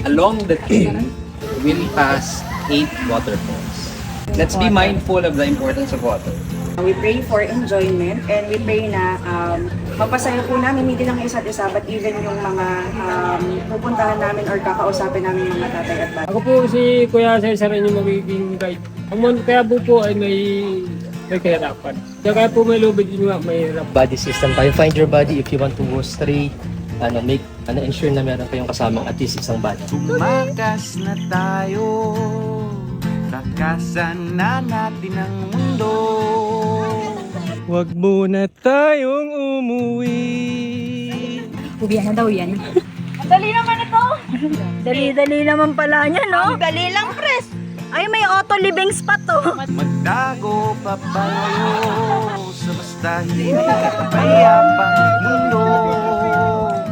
Along the trail, we'll pass 8 waterfalls. Let's be mindful of the importance of water. We pray for enjoyment and we pray na mapasaya po namin hindi lang isa't isa but even yung mga pupuntahan namin or kakausapin namin mga tatay at bata. Ako po si Kuya Cesar yung magiging guide. Ang Mount Quiapo po ay may kahirapan. Kaya po may lubid din nga, may hirap. Body system tayo. Find your body if you want to go straight. Ensure na meron kayong kasama at least isang body. Tumakas na tayo, takasan na natin ang mundo. Huwag muna tayong umuwi. Ubiyan na daw yan. Ang dali naman ito! Dali-dali naman pala niya, no? Ang dali lang, pres! Ay, may auto living spot to. Magtago pa tayo sa basta hindi at payapang mundo.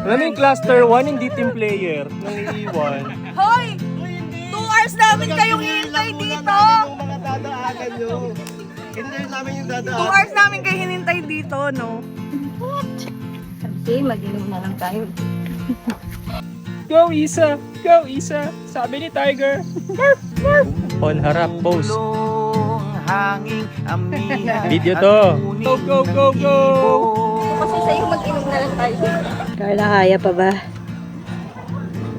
Running cluster 1, hindi team player. Nangiiwan. Hoy! 2 hours namin kayong hintay dito! Mga dadaanan nyo. Hindi namin yung 2 hours namin kayo hinintay dito, no? Okay, mag-inom na lang tayo. Go Isa! Go Isa! Sabi ni Tiger. On harap, pose. hanging amihan. Video to. Go, go, go, go! Kasi sa'yo mag-inom na lang tayo. Carla, kaya pa ba?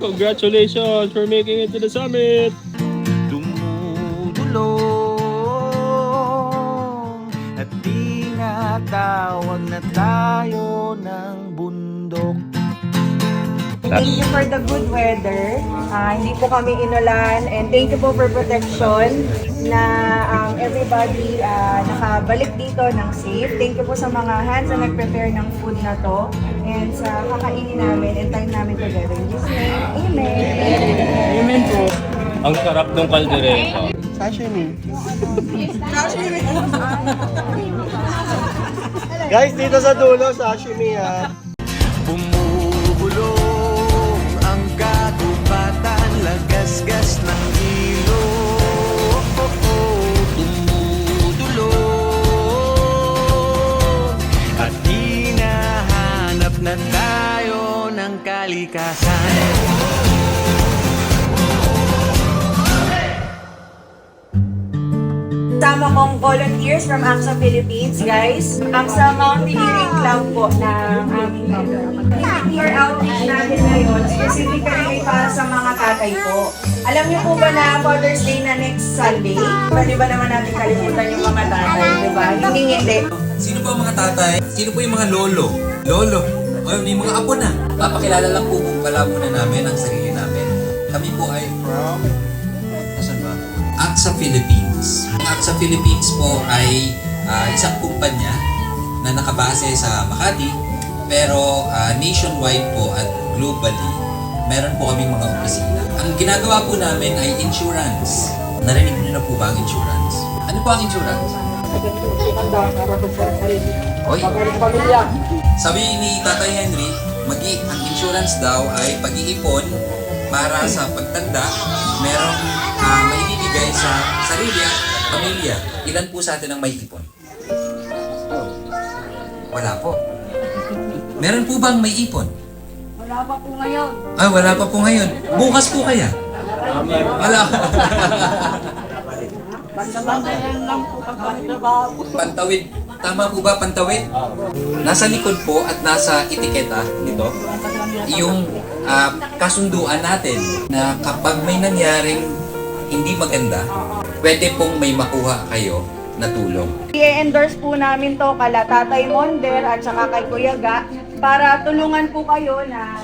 Congratulations for making it to the summit! Dumudulong at tinatawag na tayo ng bundok. Thank you for the good weather. Hindi po kami inulan and thank you po for protection na everybody nakabalik dito ng safe. Thank you po sa mga hands na nag-prepare ng food na to and sa kakainin namin and time namin together. In Jesus' name, Amen! Amen po. Ang sarap ng kaldereta. Sashimi. Guys, dito sa dulo, sashimi ha. Bumubulong ang kagubatan, lagasgas ng ilog. Tumutulong at hinahanap na tayo ng kalikasan. Kasama kong volunteers from AXA Philippines, guys. AXA Mountaineering Club po ng aming year outreach natin ngayon, specifically para sa mga tatay po. Alam niyo po ba na Father's Day na next Sunday? Pwede ba naman natin kalimutan yung mga tatay, di ba? Hindi. Sino po ang mga tatay? Sino po yung mga lolo? Lolo. O may mga apo na. Papakilala lang po pala muna namin ang sarili namin. Kami po ay from... Nasaan ba? AXA Philippines. Ang AXA Philippines po ay isang kumpanya na nakabase sa Makati pero nationwide po at globally meron po kaming mga opisina. Ang ginagawa po namin ay insurance. Narinig niyo na po ba ang insurance? Ano po ang insurance? Oy. Sabi ni Tatay Henry, ang insurance daw ay pag-iipon para sa pagtanda, merong maibibigay sa sarili at pamilya. Ilan po sa atin ang may ipon? Wala po. Meron po bang may ipon? Wala pa po ngayon. Ah, wala pa po ngayon. Bukas po kaya? Wala. Basta-bantayan lang po kapag Pantawid. Tama po ba pantawid? Nasa likod po at nasa etiketa nito, yung kasunduan natin na kapag may nangyaring hindi maganda, pwede pong may makuha kayo na tulong. I-endorse po namin to kala Tatay Monder at saka kay Kuya Ga para tulungan po kayo na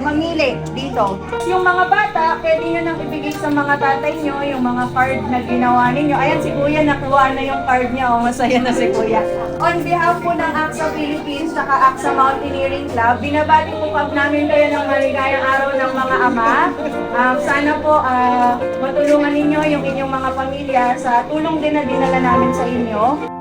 mamili dito. Yung mga bata, pwede nyo nang ibigay sa mga tatay nyo yung mga card na ginawa ninyo. Ayan si Kuya, nakuha na yung card niya. Oh, masaya na si Kuya. On behalf po ng AXA Philippines at AXA Mountaineering Club, binabati po pa namin kayo ng maligayang araw ng mga ama. Sana po matulungan ninyo yung inyong mga pamilya sa tulong din na dinala namin sa inyo.